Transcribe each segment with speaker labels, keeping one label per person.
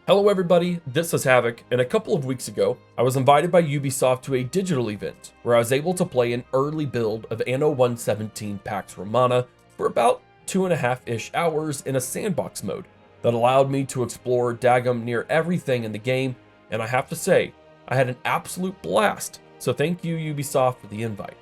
Speaker 1: Hello everybody, this is Havoc, and a couple of weeks ago, I was invited by Ubisoft to a digital event where I was able to play an early build of Anno 117 Pax Romana for about 2.5-ish hours in a sandbox mode that allowed me to explore daggum near everything in the game, and I have to say, I had an absolute blast, so thank you Ubisoft for the invite.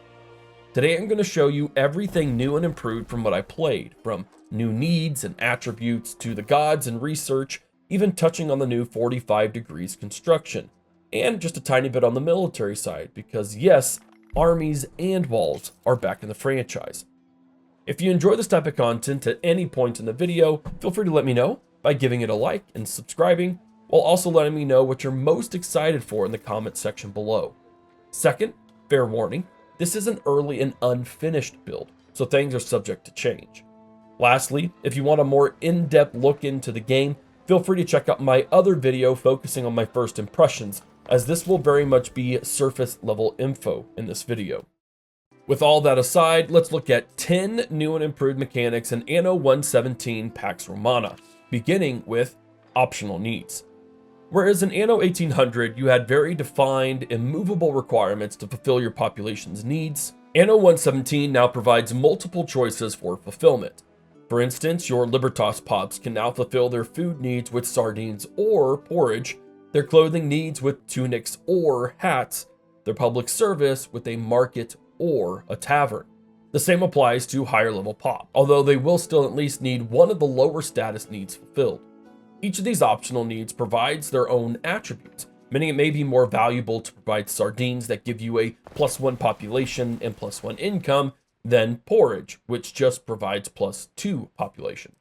Speaker 1: Today I'm going to show you everything new and improved from what I played, from new needs and attributes to the gods and research, even touching on the new 45 degrees construction, and just a tiny bit on the military side, because yes, armies and walls are back in the franchise. If you enjoy this type of content at any point in the video, feel free to let me know by giving it a like and subscribing, while also letting me know what you're most excited for in the comment section below. Second, fair warning, this is an early and unfinished build, so things are subject to change. Lastly, if you want a more in-depth look into the game, feel free to check out my other video focusing on my first impressions, as this will very much be surface level info in this video. With all that aside, let's look at 10 new and improved mechanics in Anno 117 Pax Romana, beginning with optional needs. Whereas in Anno 1800 you had very defined, immovable requirements to fulfill your population's needs, Anno 117 now provides multiple choices for fulfillment. For instance, your Libertas pops can now fulfill their food needs with sardines or porridge, their clothing needs with tunics or hats, their public service with a market or a tavern. The same applies to higher level pop, although they will still at least need one of the lower status needs fulfilled. Each of these optional needs provides their own attributes, meaning it may be more valuable to provide sardines that give you a +1 population and +1 income than porridge, which just provides +2 population.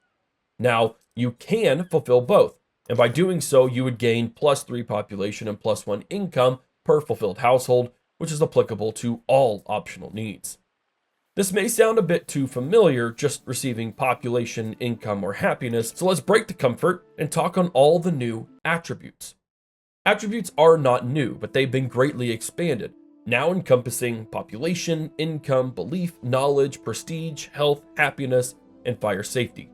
Speaker 1: Now, you can fulfill both, and by doing so, you would gain +3 population and +1 income per fulfilled household, which is applicable to all optional needs. This may sound a bit too familiar, just receiving population, income, or happiness, so let's break the comfort and talk on all the new attributes. Attributes are not new, but they've been greatly expanded, now encompassing population, income, belief, knowledge, prestige, health, happiness, and fire safety.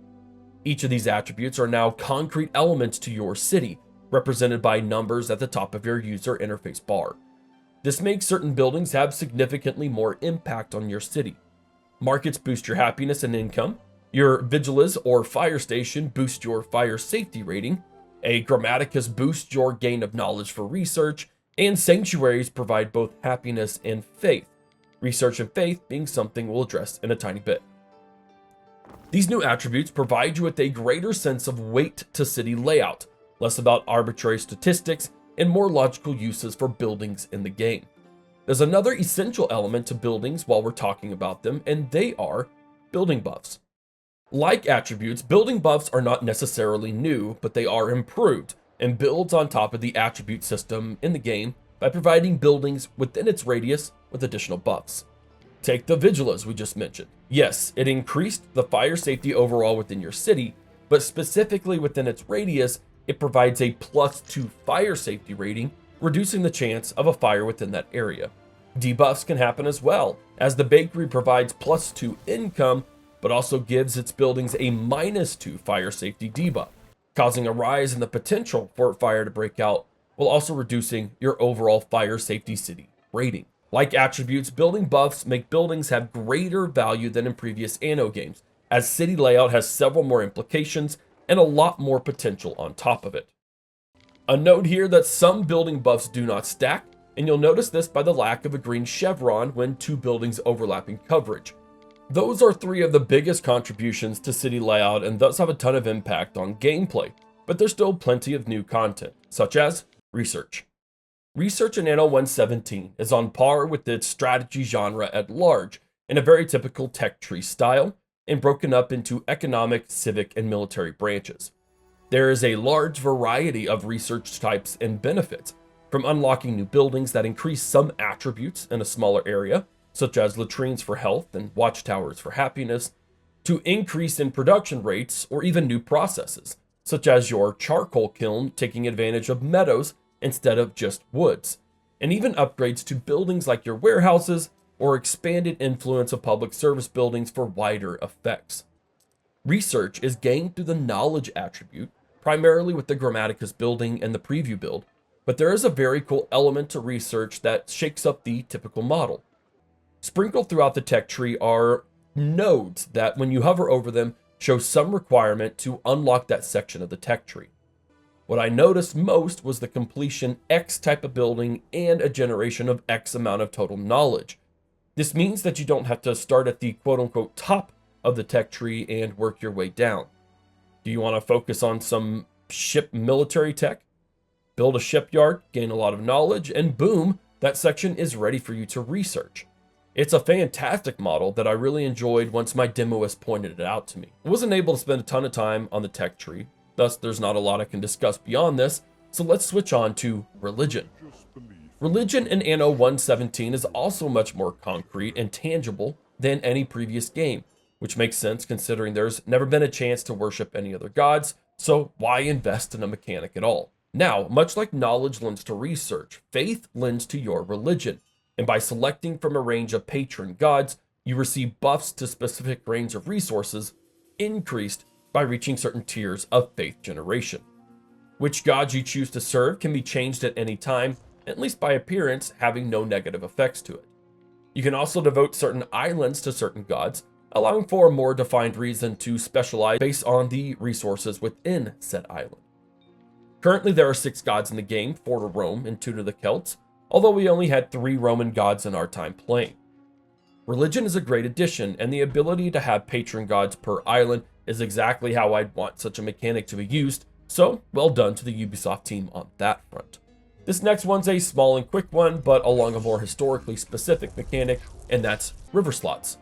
Speaker 1: Each of these attributes are now concrete elements to your city, represented by numbers at the top of your user interface bar. This makes certain buildings have significantly more impact on your city. Markets boost your happiness and income, your vigilas or fire station boost your fire safety rating, a grammaticus boosts your gain of knowledge for research, and sanctuaries provide both happiness and faith, research and faith being something we'll address in a tiny bit. These new attributes provide you with a greater sense of weight to city layout, less about arbitrary statistics, and more logical uses for buildings in the game. There's another essential element to buildings while we're talking about them, and they are building buffs. Like attributes, building buffs are not necessarily new, but they are improved, and builds on top of the attribute system in the game by providing buildings within its radius with additional buffs. Take the Vigilas we just mentioned. Yes, it increased the fire safety overall within your city, but specifically within its radius, it provides a +2 fire safety rating, reducing the chance of a fire within that area. Debuffs can happen as well, as the bakery provides +2 income, but also gives its buildings a -2 fire safety debuff, causing a rise in the potential for fire to break out, while also reducing your overall fire safety city rating. Like attributes, building buffs make buildings have greater value than in previous Anno games, as city layout has several more implications and a lot more potential on top of it. A note here that some building buffs do not stack, and you'll notice this by the lack of a green chevron when two buildings overlap in coverage. Those are 3 of the biggest contributions to city layout and thus have a ton of impact on gameplay, but there's still plenty of new content, such as research. Research in Anno 117 is on par with its strategy genre at large, in a very typical tech tree style, and broken up into economic, civic, and military branches. There is a large variety of research types and benefits, from unlocking new buildings that increase some attributes in a smaller area, such as latrines for health and watchtowers for happiness, to increase in production rates or even new processes, such as your charcoal kiln taking advantage of meadows instead of just woods, and even upgrades to buildings like your warehouses or expanded influence of public service buildings for wider effects. Research is gained through the knowledge attribute, primarily with the Grammaticus building and the preview build, but there is a very cool element to research that shakes up the typical model. Sprinkled throughout the tech tree are nodes that, when you hover over them, show some requirement to unlock that section of the tech tree. What I noticed most was the completion X type of building and a generation of X amount of total knowledge. This means that you don't have to start at the quote-unquote top of the tech tree and work your way down. Do you want to focus on some ship military tech? Build a shipyard, gain a lot of knowledge, and boom, that section is ready for you to research. It's a fantastic model that I really enjoyed once my demoist pointed it out to me. I wasn't able to spend a ton of time on the tech tree, thus there's not a lot I can discuss beyond this, so let's switch on to religion. Religion in Anno 1.17 is also much more concrete and tangible than any previous game, which makes sense considering there's never been a chance to worship any other gods, so why invest in a mechanic at all? Now, much like knowledge lends to research, faith lends to your religion. And by selecting from a range of patron gods, you receive buffs to specific range of resources, increased by reaching certain tiers of faith generation. Which gods you choose to serve can be changed at any time, at least by appearance, having no negative effects to it. You can also devote certain islands to certain gods, allowing for a more defined reason to specialize based on the resources within said island. Currently, there are 6 gods in the game, 4 to Rome and 2 to the Celts, although we only had 3 Roman gods in our time playing. Religion is a great addition, and the ability to have patron gods per island is exactly how I'd want such a mechanic to be used, so well done to the Ubisoft team on that front. This next one's a small and quick one, but along a more historically specific mechanic, and that's river slots.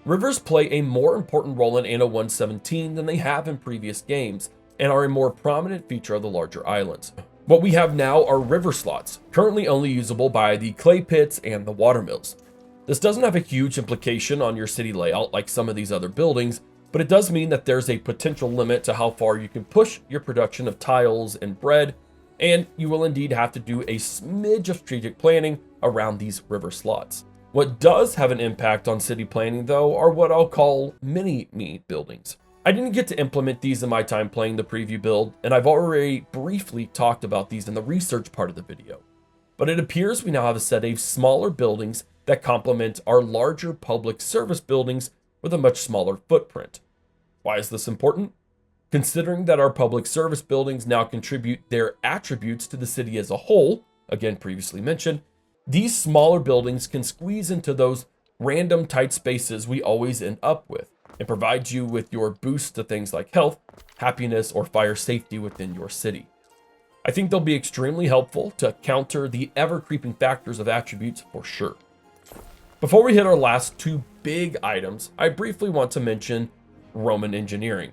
Speaker 1: Rivers play a more important role in Anno 1.17 than they have in previous games, and are a more prominent feature of the larger islands. What we have now are river slots, currently only usable by the clay pits and the watermills. This doesn't have a huge implication on your city layout like some of these other buildings, but it does mean that there's a potential limit to how far you can push your production of tiles and bread, and you will indeed have to do a smidge of strategic planning around these river slots. What does have an impact on city planning though are what I'll call mini-me buildings. I didn't get to implement these in my time playing the preview build, and I've already briefly talked about these in the research part of the video. But it appears we now have a set of smaller buildings that complement our larger public service buildings with a much smaller footprint. Why is this important? Considering that our public service buildings now contribute their attributes to the city as a whole, again previously mentioned, these smaller buildings can squeeze into those random tight spaces we always end up with, and provide you with your boost to things like health, happiness, or fire safety within your city. I think they'll be extremely helpful to counter the ever-creeping factors of attributes for sure. Before we hit our last 2 big items, I briefly want to mention Roman engineering.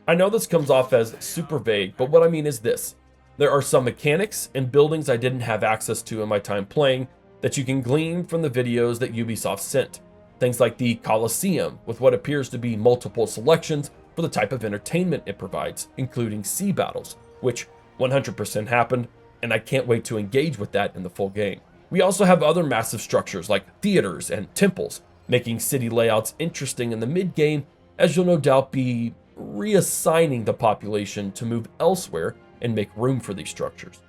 Speaker 1: I know this comes off as super vague, but what I mean is this. There are some mechanics and buildings I didn't have access to in my time playing that you can glean from the videos that Ubisoft sent. Things like the Colosseum, with what appears to be multiple selections for the type of entertainment it provides, including sea battles, which 100% happened, and I can't wait to engage with that in the full game. We also have other massive structures like theaters and temples, making city layouts interesting in the mid-game, as you'll no doubt be reassigning the population to move elsewhere and make room for these structures.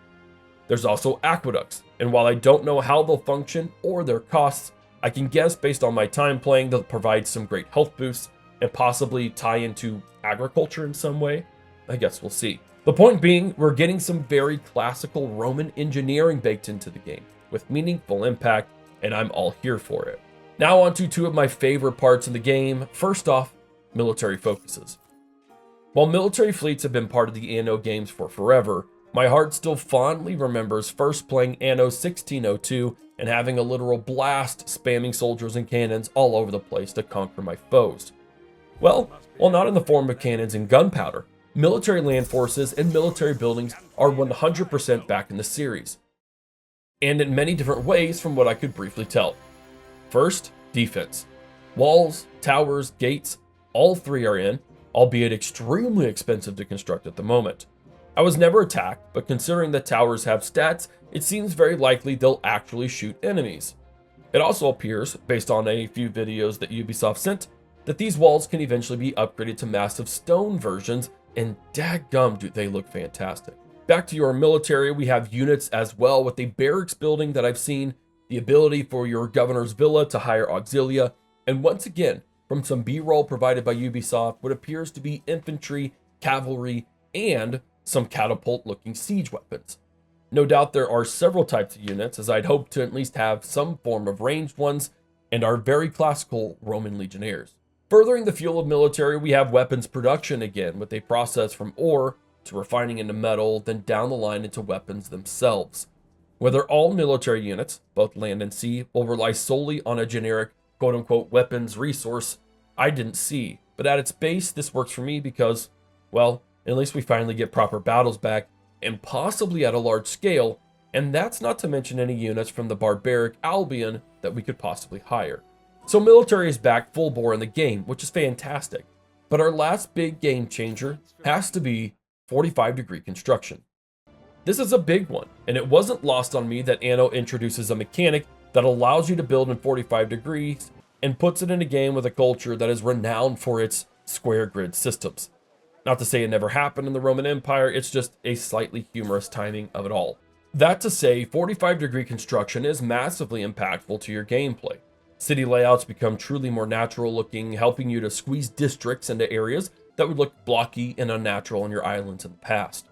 Speaker 1: There's also aqueducts, and while I don't know how they'll function or their costs, I can guess based on my time playing they'll provide some great health boosts and possibly tie into agriculture in some way. I guess we'll see. The point being, we're getting some very classical Roman engineering baked into the game with meaningful impact, and I'm all here for it. Now on to 2 of my favorite parts in the game. First off, military focuses. While military fleets have been part of the Anno games for forever, my heart still fondly remembers first playing Anno 1602 and having a literal blast spamming soldiers and cannons all over the place to conquer my foes. Well, while not in the form of cannons and gunpowder, military land forces and military buildings are 100% back in the series, and in many different ways from what I could briefly tell. First, defense. Walls, towers, gates, all 3 are in, albeit extremely expensive to construct at the moment. I was never attacked, but considering that towers have stats, it seems very likely they'll actually shoot enemies. It also appears, based on a few videos that Ubisoft sent, that these walls can eventually be upgraded to massive stone versions and dadgum do they look fantastic. Back to your military, we have units as well with a barracks building that I've seen, the ability for your governor's villa to hire auxilia, and once again, from some B-roll provided by Ubisoft, what appears to be infantry, cavalry, and some catapult-looking siege weapons. No doubt there are several types of units, as I'd hope to at least have some form of ranged ones, and our very classical Roman legionnaires. Furthering the fuel of military, we have weapons production again, with a process from ore to refining into metal, then down the line into weapons themselves. Whether all military units, both land and sea, will rely solely on a generic quote-unquote weapons resource, I didn't see. But at its base, this works for me because, well, at least we finally get proper battles back, and possibly at a large scale, and that's not to mention any units from the barbaric Albion that we could possibly hire. So military is back full bore in the game, which is fantastic. But our last big game changer has to be 45-degree construction. This is a big one, and it wasn't lost on me that Anno introduces a mechanic that allows you to build in 45 degrees and puts it in a game with a culture that is renowned for its square grid systems. Not to say it never happened in the Roman Empire, it's just a slightly humorous timing of it all. That to say, 45-degree construction is massively impactful to your gameplay. City layouts become truly more natural looking, helping you to squeeze districts into areas that would look blocky and unnatural on your islands in the past.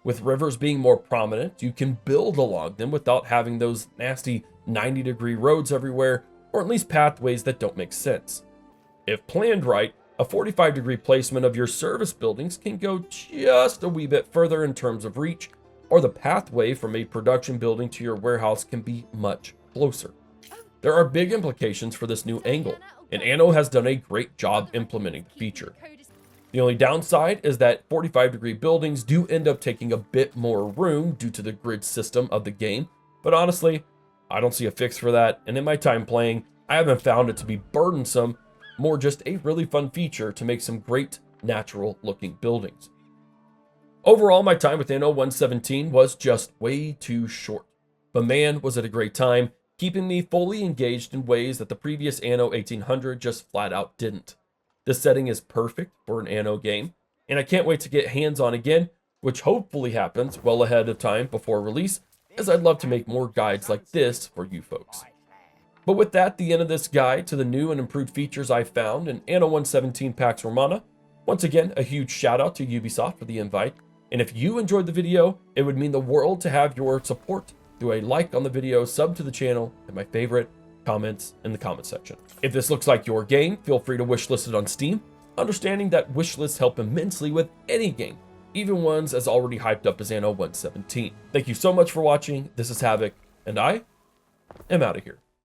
Speaker 1: With rivers being more prominent, you can build along them without having those nasty 90-degree roads everywhere, or at least pathways that don't make sense. If planned right, a 45-degree placement of your service buildings can go just a wee bit further in terms of reach, or the pathway from a production building to your warehouse can be much closer. There are big implications for this new angle, and Anno has done a great job implementing the feature. The only downside is that 45-degree buildings do end up taking a bit more room due to the grid system of the game, but honestly, I don't see a fix for that, and in my time playing, I haven't found it to be burdensome, more just a really fun feature to make some great natural-looking buildings. Overall, my time with Anno 117 was just way too short, but man, was it a great time, keeping me fully engaged in ways that the previous Anno 1800 just flat out didn't. This setting is perfect for an Anno game, and I can't wait to get hands-on again, which hopefully happens well ahead of time before release, as I'd love to make more guides like this for you folks. But with that, the end of this guide to the new and improved features I found in Anno 117 Pax Romana. Once again, a huge shout out to Ubisoft for the invite, and if you enjoyed the video, it would mean the world to have your support through a like on the video, sub to the channel, and my favorite, comments in the comment section. If this looks like your game, feel free to wishlist it on Steam, understanding that wishlists help immensely with any game, even ones as already hyped up as Anno 117. Thank you so much for watching. This is Havoc, and I am out of here.